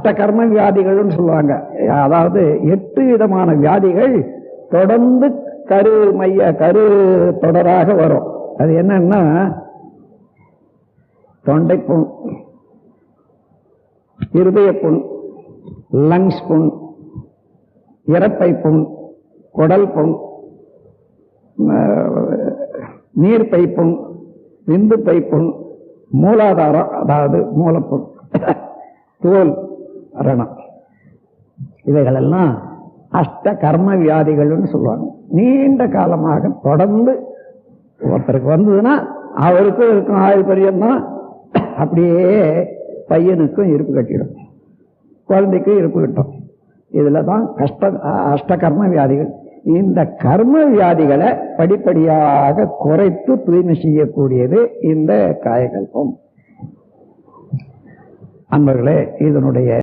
அஷ்ட கர்ம வியாதிகள்னு சொல்லுவாங்க. அதாவது 8 விதமான வியாதிகள் தொடர்ந்து கரு தொடராக வரும். அது என்னன்னா தொண்டை புண், இருதய புண், லங்ஸ் புண், இறப்பை புண், குடல் புண், நீர்ப்பை புண், விந்து பைப்புண், மூலாதாரம் அதாவது மூலப்புண், தோல் ரணம், இவைகளெல்லாம் அஷ்ட கர்ம வியாதிகள்னு சொல்லுவாங்க. நீண்ட காலமாக தொடர்ந்து ஒருத்தருக்கு வந்ததுன்னா அவருக்கும் இருக்கும் ஆயுள் பரியந்தான். அப்படியே பையனுக்கும் இருப்பு கட்டிடும், குழந்தைக்கும் இருப்பு கட்டும். இதுல தான் அஷ்ட கர்ம வியாதிகள். இந்த கர்ம வியாதிகளை படிப்படியாக குறைத்து தூய்மை செய்யக்கூடியது இந்த காயகல்பம். அன்பர்களே, இதனுடைய